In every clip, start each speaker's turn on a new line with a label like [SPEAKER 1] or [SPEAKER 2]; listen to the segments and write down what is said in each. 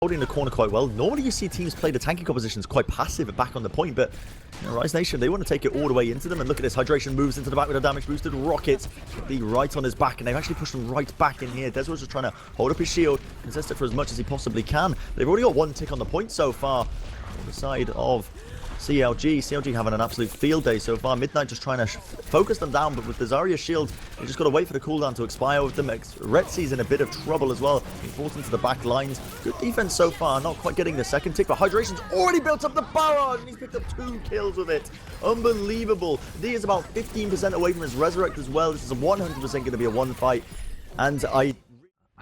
[SPEAKER 1] holding the corner quite well. Normally you see teams play the tanking compositions quite passive back on the point, but Rise Nation, they want to take it all the way into them. And look at this, Hydration moves into the back with a damage boosted rocket. The right on his back, and they've actually pushed him right back in here. Desmo's just trying to hold up his shield, contest it for as much as he possibly can. They've already got one tick on the point so far on the side of CLG. CLG having an absolute field day so far. Midnight just trying to focus them down, but with the Zarya's shield, they just got to wait for the cooldown to expire with them. Retsy's in a bit of trouble as well, being forced into the back lines. Good defense so far, not quite getting the second tick, but Hydration's already built up the barrage, and he's picked up 2 kills with it. Unbelievable. D is about 15% away from his Resurrect as well. This is 100% going to be a one fight, and I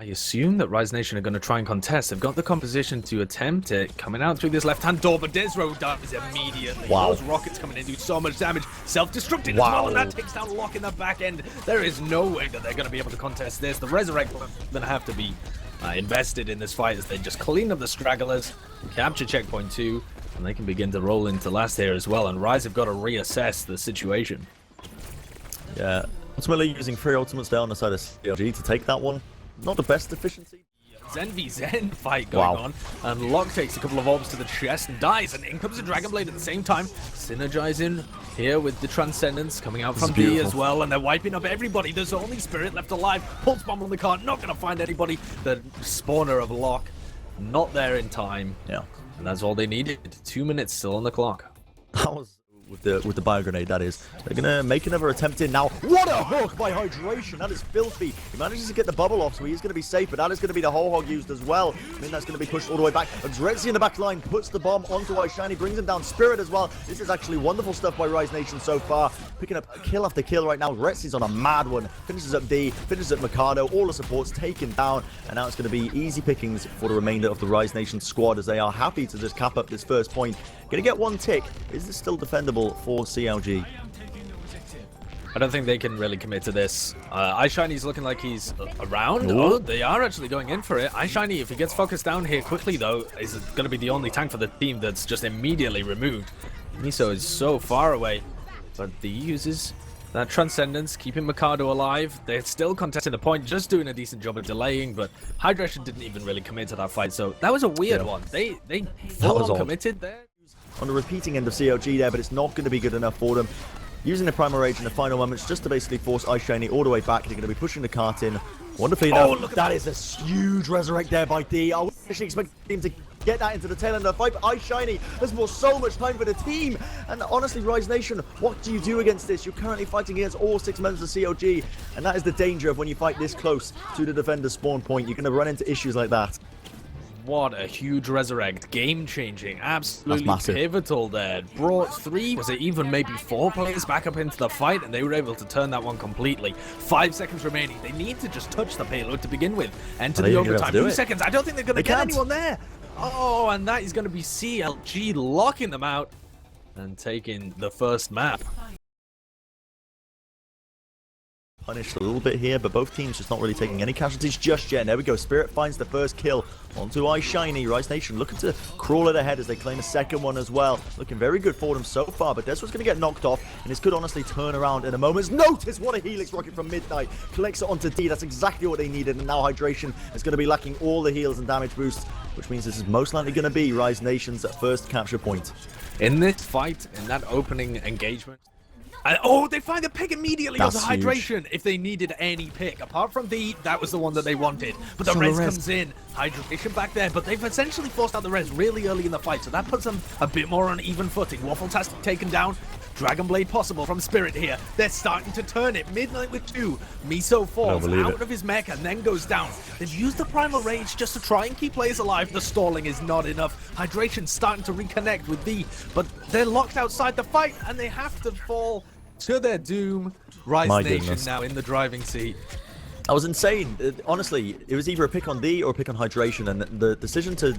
[SPEAKER 2] assume that Rise Nation are going to try and contest. They've got the composition to attempt it, coming out through this left-hand door, but Desro dies immediately.
[SPEAKER 1] Wow.
[SPEAKER 2] Those rockets coming in do so much damage. Self-destructing as well, and that takes down Locke in the back end. There is no way that they're going to be able to contest this. The Resurrect are going to have to be invested in this fight as they just clean up the stragglers, capture checkpoint 2, and they can begin to roll into last here as well. And Rise have got to reassess the situation.
[SPEAKER 1] Yeah, ultimately using 3 ultimates there on the side of CLG to take that one. Not the best efficiency.
[SPEAKER 2] Zen v Zen fight going on, and Locke takes a couple of orbs to the chest and dies, and in comes the Dragon Blade at the same time, synergizing here with the Transcendence coming out from D as well, and they're wiping up everybody. There's only Spirit left alive. Pulse Bomb on the cart, not going to find anybody. The spawner of Locke, not there in time.
[SPEAKER 1] Yeah,
[SPEAKER 2] and that's all they needed. 2 minutes still on the clock.
[SPEAKER 1] That was with the bio grenade, that is. They're gonna make another attempt in now. What a hook by Hydration! That is filthy. He manages to get the bubble off, so he's gonna be safe, but that is gonna be the whole hog used as well. I mean, that's gonna be pushed all the way back. Dretzy in the back line puts the bomb onto iShiny, brings him down. Spirit as well. This is actually wonderful stuff by Rise Nation so far. Picking up kill after kill right now. Retsy's on a mad one. Finishes up D, finishes up Mikado. All the supports taken down, and now it's gonna be easy pickings for the remainder of the Rise Nation squad as they are happy to just cap up this first point. Gonna get 1 tick. Is this still defendable for CLG?
[SPEAKER 2] I don't think they can really commit to this. iShiny's looking like he's around.
[SPEAKER 1] Ooh.
[SPEAKER 2] Oh, they are actually going in for it. iShiny, if he gets focused down here quickly, though, is going to be the only tank for the team that's just immediately removed. Miso is so far away, but he uses that Transcendence, keeping Mikado alive. They're still contesting the point, just doing a decent job of delaying, but Hydration didn't even really commit to that fight, so that was a weird one. They full on committed there.
[SPEAKER 1] On the repeating end of CLG there, but it's not going to be good enough for them. Using the Primal Rage in the final moments just to basically force iShiny all the way back. They're going to be pushing the cart in. Wonderfully enough, look at that is a huge Resurrect there by D. I actually expect him to get that into the tail end of the fight, but iShiny has bought so much time for the team. And honestly, Rise Nation, what do you do against this? You're currently fighting against all 6 members of CLG, and that is the danger of when you fight this close to the defender's spawn point. You're going to run into issues like that.
[SPEAKER 2] What a huge Resurrect. Game-changing. Absolutely pivotal there. Brought 3, was it even maybe 4 players back up into the fight, and they were able to turn that one completely. 5 seconds remaining. They need to just touch the payload to begin with. Enter the overtime. 2 seconds. I don't think they're going to get anyone there. Oh, and that is going to be CLG locking them out and taking the first map.
[SPEAKER 1] Punished a little bit here, but both teams just not really taking any casualties just yet. And there we go. Spirit finds the first kill onto iShiny. Rise Nation looking to crawl it ahead as they claim a second one as well. Looking very good for them so far, but Desro's going to get knocked off, and this could honestly turn around in a moment's notice. What a Helix rocket from Midnight. Collects it onto D. That's exactly what they needed, and now Hydration is going to be lacking all the heals and damage boosts, which means this is most likely going to be Rise Nation's first capture point.
[SPEAKER 2] In this fight, in that opening engagement, oh, they find the pick immediately on the Hydration if they needed any pick. Apart from D, that was the one that they wanted. But the res comes in. Hydration back there, but they've essentially forced out the res really early in the fight, so that puts them a bit more on even footing. Waffle-tastic taken down. Dragon Blade possible from Spirit here. They're starting to turn it. Midnight with 2. Miso falls out of his mech and then goes down. They've used the Primal Rage just to try and keep players alive. The stalling is not enough. Hydration's starting to reconnect with D, but they're locked outside the fight and they have to fall to their doom. Rise Nation now in the driving seat.
[SPEAKER 1] That was insane. Honestly, it was either a pick on D or a pick on Hydration, and the decision to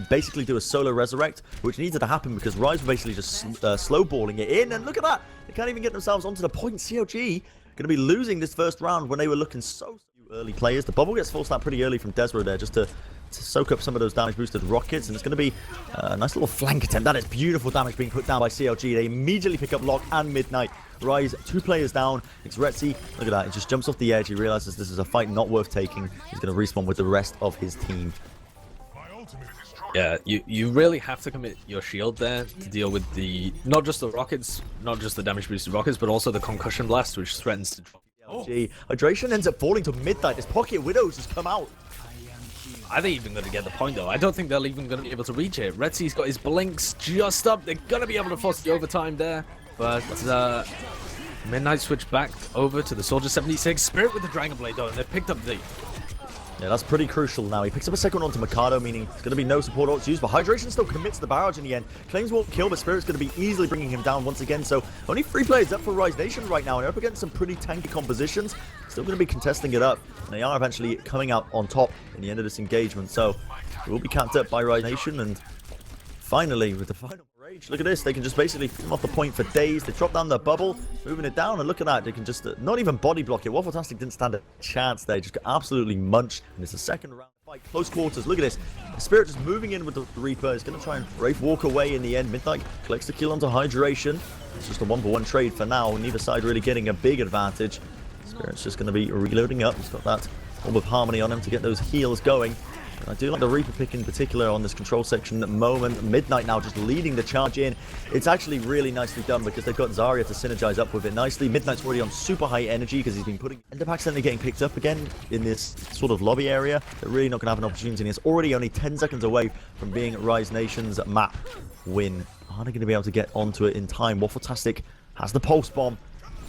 [SPEAKER 1] basically do a solo Resurrect, which needed to happen because Rise were basically just slow-balling it in, and look at that. They can't even get themselves onto the point. CLG going to be losing this first round when they were looking so early players. The bubble gets forced out pretty early from Desro there just to soak up some of those damage boosted rockets, and it's going to be a nice little flank attempt. That is beautiful damage being put down by CLG. They immediately pick up Locke and Midnight. Rise 2 players down. It's Retzy. Look at that. He just jumps off the edge. He realizes this is a fight not worth taking. He's going to respawn with the rest of his team.
[SPEAKER 2] Yeah, you really have to commit your shield there to deal with the not just the rockets, not just the damage boosted rockets, but also the concussion blast, which threatens to drop.
[SPEAKER 1] CLG. Hydration ends up falling to Midnight. His Pocket Widows has come out.
[SPEAKER 2] Are they even going to get the point, though? I don't think they're even going to be able to reach it. Redsy's got his blinks just up. They're going to be able to force the overtime there. But Midnight switched back over to the Soldier 76. Spirit with the Dragon Blade, though, and they've picked up the...
[SPEAKER 1] Yeah, that's pretty crucial now. He picks up a second one onto Mikado, meaning there's going to be no support ults used, but Hydration still commits the barrage in the end. Claims won't kill, but Spirit's going to be easily bringing him down once again. So only 3 players up for Rise Nation right now, and they're up against some pretty tanky compositions. Still going to be contesting it up, and they are eventually coming out on top in the end of this engagement. So it will be capped up by Rise Nation, and finally, with the final rage, look at this. They can just basically come off the point for days. They drop down the bubble, moving it down, and look at that. They can just not even body block it. Waffletastic didn't stand a chance there. Just got absolutely munched. And it's the second round fight. Close quarters. Look at this. Spirit just moving in with the Reaper. He's going to try and Wraith walk away in the end. Midnight collects the kill onto Hydration. It's just a 1-for-1 trade for now. Neither side really getting a big advantage. Spirit's just going to be reloading up. He's got that Orb of Harmony on him to get those heals going. I do like the Reaper pick in particular on this control section at the moment. Midnight now just leading the charge in. It's actually really nicely done because they've got Zarya to synergize up with it nicely. Midnight's already on super high energy because he's been putting... End up accidentally getting picked up again in this sort of lobby area. They're really not going to have an opportunity, and it's already only 10 seconds away from being Rise Nation's map win. Are they going to be able to get onto it in time? Waffletastic has the pulse bomb.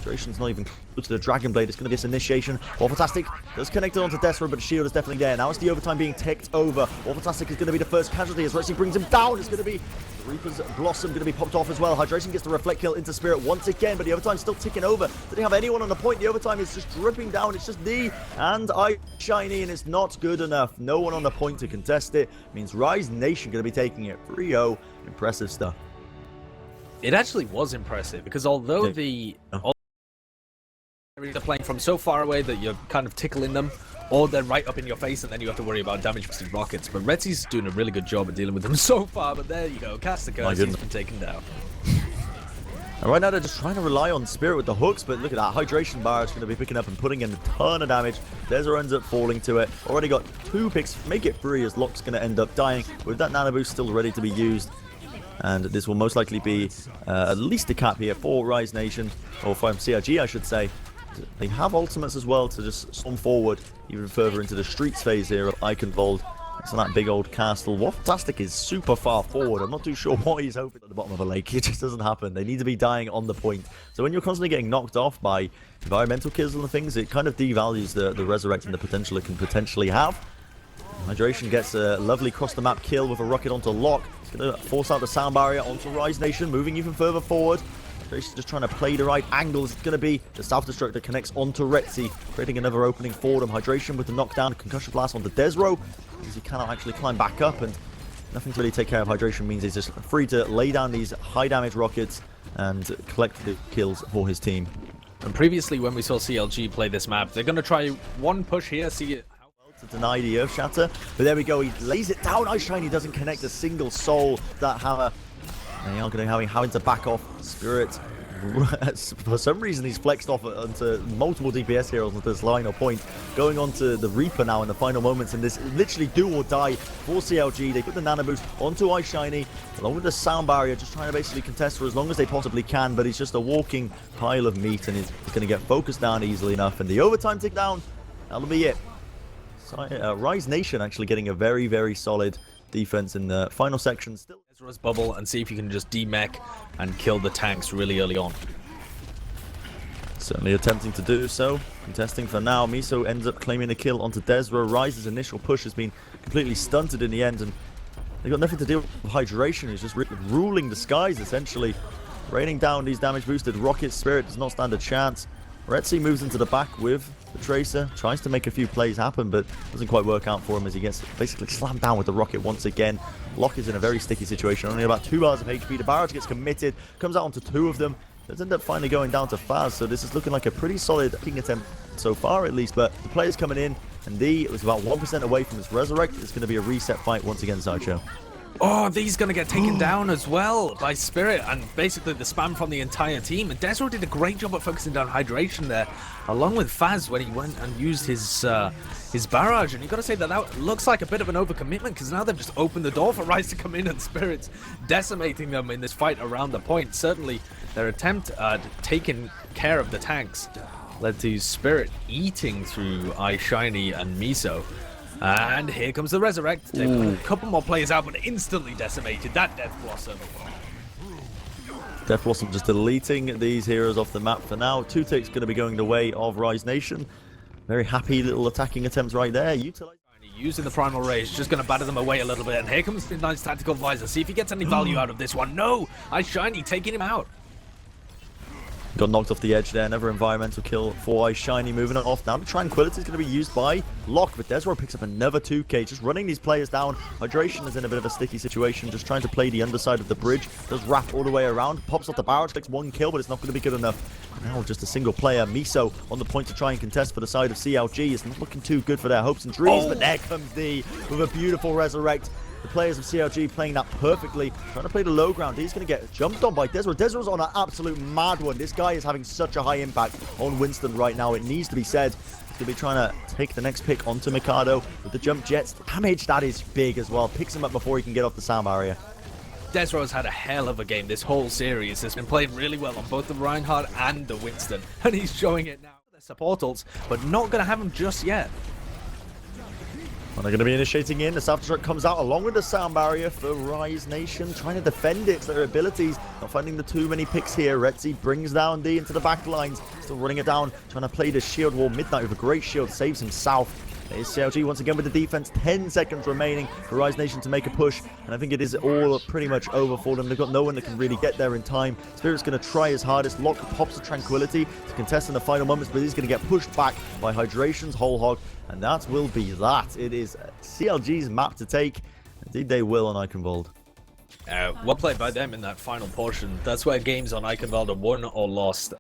[SPEAKER 1] Hydration's not even close to the Dragon Blade. It's going to be this initiation. Waffletastic does connect it onto Desro, but the shield is definitely there. Now it's the overtime being ticked over. Waffletastic is going to be the first casualty as Redzy brings him down. It's going to be the Reaper's Blossom going to be popped off as well. Hydration gets the reflect kill into Spirit once again, but the overtime's still ticking over. Did he have anyone on the point? The overtime is just dripping down. It's just D and I Shiny, and it's not good enough. No one on the point to contest it. Means Rise Nation going to be taking it 3-0. Impressive stuff.
[SPEAKER 2] It actually was impressive because although they're playing from so far away that you're kind of tickling them, or they're right up in your face and then you have to worry about damage boosted rockets. But Redzy's doing a really good job at dealing with them so far, but there you go, cast the curse, he's been taken down.
[SPEAKER 1] And right now they're just trying to rely on Spirit with the hooks, but look at that, Hydration Bar is going to be picking up and putting in a ton of damage. Desert ends up falling to it, already got 2 picks, make it 3 as Locke's going to end up dying, with that nano boost still ready to be used. And this will most likely be at least a cap here for Rise Nation, or from CLG I should say. They have ultimates as well to just storm forward even further into the streets phase here of Eichenwald. It's on that big old castle. Waffletastic is super far forward. I'm not too sure what he's hoping at the bottom of a lake. It just doesn't happen. They need to be dying on the point. So when you're constantly getting knocked off by environmental kills and things, it kind of devalues the resurrect and the potential it can potentially have. Hydration gets a lovely cross-the-map kill with a rocket onto Locke. It's going to force out the sound barrier onto Rise Nation, moving even further forward. Just trying to play the right angles. It's going to be the self-destruct that connects onto Redzy, creating another opening for them. Hydration with the knockdown, concussion blast onto Desro, because he cannot actually climb back up, and nothing to really take care of Hydration means he's just free to lay down these high damage rockets and collect the kills for his team.
[SPEAKER 2] And previously when we saw CLG play this map, they're going to try one push here, see it.
[SPEAKER 1] To deny the Earth Shatter, but there we go, he lays it down. Ice Shiny doesn't connect a single soul to that hammer. They are going to be having to back off. Spirit, for some reason, he's flexed off onto multiple DPS heroes onto this line or point. Going on to the Reaper now in the final moments in this literally do or die for CLG. They put the Nano Boost onto Ice Shiny, along with the Sound Barrier, just trying to basically contest for as long as they possibly can, but he's just a walking pile of meat, and he's going to get focused down easily enough. And the overtime tick down, that'll be it. So, Rise Nation actually getting a very, very solid defense in the final section. Still
[SPEAKER 2] Ezra's bubble and see if you can just demech and kill the tanks really early on.
[SPEAKER 1] Certainly attempting to do so. Contesting for now. Miso ends up claiming a kill onto Desra. Rise's initial push has been completely stunted in the end, and they've got nothing to deal with Hydration. He's just ruling the skies essentially, raining down these damage boosted rockets. Spirit does not stand a chance. Redzy moves into the back with the Tracer, tries to make a few plays happen, but doesn't quite work out for him as he gets basically slammed down with the rocket once again. Locke is in a very sticky situation, only about 2 bars of HP. The barrage gets committed, comes out onto 2 of them. Does end up finally going down to Faz, so this is looking like a pretty solid picking attempt so far at least, but the players coming in, and D was about 1% away from his resurrect. It's going to be a reset fight once again, Sideshow.
[SPEAKER 2] Oh, these gonna get taken down as well by Spirit and basically the spam from the entire team. And Desro did a great job at focusing down hydration there, along with Faz when he went and used his barrage. And you gotta say that looks like a bit of an overcommitment, because now they've just opened the door for Rise to come in, and Spirit's decimating them in this fight around the point. Certainly their attempt at taking care of the tanks led to Spirit eating through iShiny and Miso. And here comes the Resurrect. They've got a couple more players out, but instantly decimated. That Death Blossom.
[SPEAKER 1] Death Blossom just deleting these heroes off the map for now. 2 ticks going to be going the way of Rise Nation. Very happy little attacking attempt right there.
[SPEAKER 2] Using the Primal Rage, just going to batter them away a little bit. And here comes the nice Tactical Visor. See if he gets any value out of this one. No! iShiny taking him out.
[SPEAKER 1] Got knocked off the edge there. Another environmental kill for iShiny. Moving it off now. The Tranquility is going to be used by Locke, but Desro picks up another 2k. Just running these players down. Hydration is in a bit of a sticky situation. Just trying to play the underside of the bridge. Does wrap all the way around. Pops off the barrage. Takes 1 kill, but it's not going to be good enough. Now just a single player. Miso on the point to try and contest for the side of CLG. It's not looking too good for their hopes and dreams, but there comes D with a beautiful Resurrect. The players of CLG playing that perfectly, trying to play the low ground. He's going to get jumped on by Desro. Desro's on an absolute mad one. This guy is having such a high impact on Winston right now. It needs to be said. He's going to be trying to take the next pick onto Mikado with the jump jets. Damage, that is big as well. Picks him up before he can get off the sound barrier.
[SPEAKER 2] Desro's had a hell of a game this whole series. Has been playing really well on both the Reinhardt and the Winston. And he's showing it now. They're supportals, but not going to have him just yet.
[SPEAKER 1] And they're going to be initiating in. The self-destruct comes out along with the sound barrier for Rise Nation, trying to defend it. Their abilities, not finding the too many picks here. Retzi brings down D into the back lines, still running it down, trying to play the shield wall. Midnight with a great shield saves himself. There's CLG once again with the defense. 10 seconds remaining for Rise Nation to make a push. And I think it is all pretty much over for them. They've got no one that can really get there in time. Spirit's going to try his hardest. Locke pops the Tranquility to contest in the final moments, but he's going to get pushed back by Hydration's Whole Hog. And that will be that. It is CLG's map to take. Indeed, they will on Eichenwald.
[SPEAKER 2] Well played by them in that final portion. That's where games on Eichenwald are won or lost.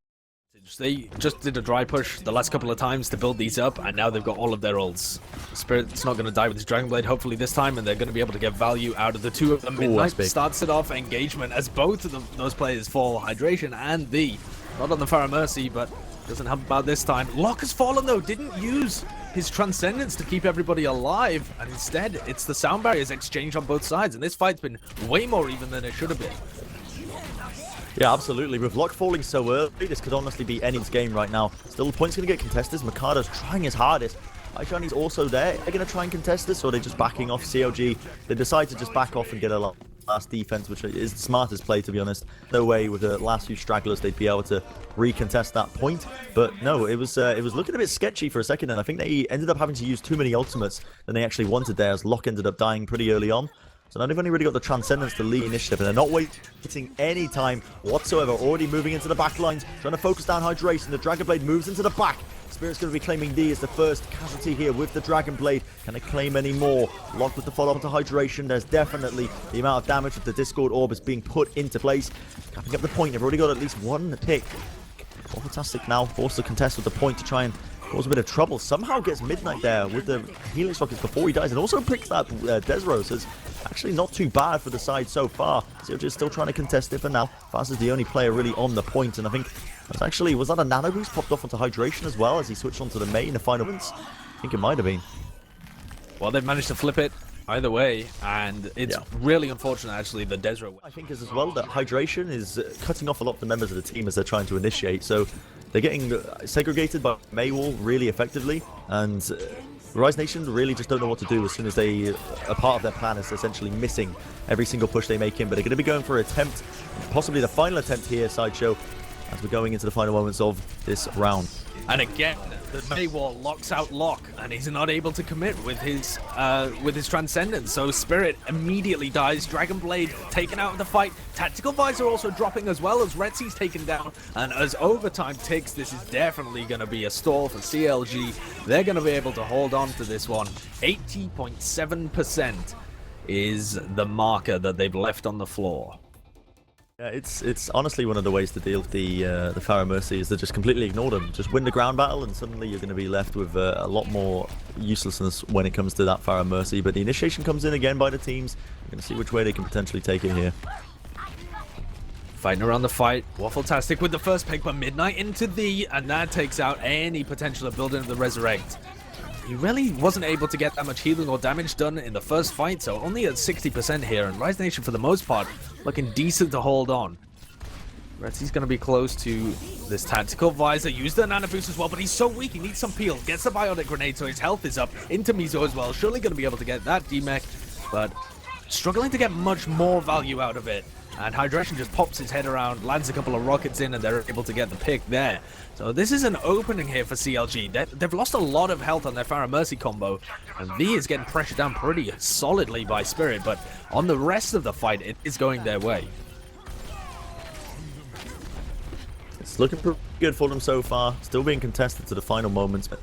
[SPEAKER 2] They just did a dry push the last couple of times to build these up, and now they've got all of their ults. Spirit's not going to die with his Dragon Blade, hopefully this time, and they're going to be able to get value out of the two of them. Midnight starts it off engagement as both of those players fall. Hydration and the, not on the Pharah Mercy, but doesn't help about this time. Locke has fallen though, didn't use his Transcendence to keep everybody alive, and instead it's the sound barriers exchange on both sides, and this fight's been way more even than it should have been.
[SPEAKER 1] Yeah, absolutely. With Locke falling so early, this could honestly be anyone's game right now. Still, the point's going to get contested. Mikado's trying his hardest. iShiny's also there. They're going to try and contest this, or are they just backing off CLG? They decide to just back off and get a last defense, which is the smartest play, to be honest. No way with the last few stragglers they'd be able to recontest that point. But no, it was looking a bit sketchy for a second, and I think they ended up having to use too many ultimates than they actually wanted there, as Locke ended up dying pretty early on. So now they've only really got the Transcendence to lead initiative, and they're not waiting any time whatsoever. Already moving into the back lines, trying to focus down Hydration. The Dragon Blade moves into the back. Spirit's going to be claiming D as the first casualty here with the Dragon Blade. Can they claim any more? Locked with the follow-up to Hydration. There's definitely the amount of damage with the Discord Orb is being put into place. Capping up the point. They've already got at least one pick. Oh, fantastic now. Forced to contest with the point to try and cause a bit of trouble. Somehow gets Midnight there with the Helix Rockets before he dies, and also picks that Desro. So it's actually not too bad for the side so far. CLG is still trying to contest it for now. Faz is the only player really on the point, and I think was that a nano boost popped off onto Hydration as well as he switched onto the Mei in the final moments? I think it might have been.
[SPEAKER 2] Well, they've managed to flip it either way, and it's really unfortunate actually that Desro.
[SPEAKER 1] I think is as well that Hydration is cutting off a lot of the members of the team as they're trying to initiate, so they're getting segregated by Mei Wall really effectively, and Rise Nation really just don't know what to do as soon as they a part of their plan is essentially missing every single push they make in. But they're going to be going for an attempt, possibly the final attempt here, Sideshow, as we're going into the final moments of this round.
[SPEAKER 2] And again, the Mei Wall locks out Locke, and he's not able to commit with his Transcendence. So Spirit immediately dies. Dragon Blade taken out of the fight. Tactical Visor also dropping as well as Retzi's taken down. And as overtime ticks, this is definitely going to be a stall for CLG. They're going to be able to hold on to this one. 80.7% is the marker that they've left on the floor.
[SPEAKER 1] Yeah, it's honestly one of the ways to deal with the Pharaoh Mercy is to just completely ignore them. Just win the ground battle, and suddenly you're going to be left with a lot more uselessness when it comes to that Pharaoh Mercy. But the initiation comes in again by the teams. We're going to see which way they can potentially take it here.
[SPEAKER 2] Fighting around the fight, Waffletastic with the first pick, but Midnight into the, and that takes out any potential of building of the Resurrect. He really wasn't able to get that much healing or damage done in the first fight, so only at 60% here, and Rise Nation for the most part looking decent to hold on. Retsy's going to be close to this tactical visor, use the nano boost as well, but he's so weak, he needs some peel, gets the biotic grenade so his health is up, into Mizo as well, surely going to be able to get that DMech, but struggling to get much more value out of it. And Hydration just pops his head around, lands a couple of rockets in, and they're able to get the pick there. So this is an opening here for CLG. They've lost a lot of health on their Pharaoh Mercy combo, and V is getting pressured down pretty solidly by Spirit, but on the rest of the fight, it is going their way.
[SPEAKER 1] It's looking pretty good for them so far. Still being contested to the final moments, but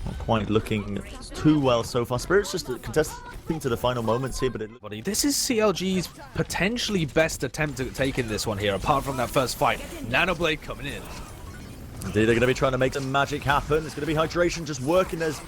[SPEAKER 1] not quite looking too well so far. Spirit's just contesting to the final moments here, but
[SPEAKER 2] this is CLG's potentially best attempt at taking this one here, apart from that first fight. Nanoblade coming in.
[SPEAKER 1] Indeed, they're going to be trying to make some magic happen. It's going to be Hydration just working as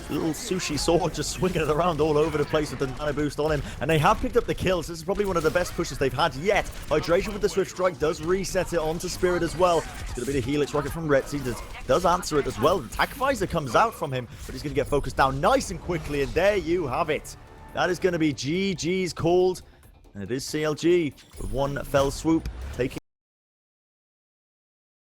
[SPEAKER 1] little sushi sword, just swinging it around all over the place with the nano boost on him. And they have picked up the kills. This is probably one of the best pushes they've had yet. Hydration with the Swift Strike does reset it onto Spirit as well. It's going to be the Helix Rocket from Retsy. Does answer it as well. The Attack Visor comes out from him, but he's going to get focused down nice and quickly. And there you have it. That is going to be GG's called. And it is CLG with one fell swoop taking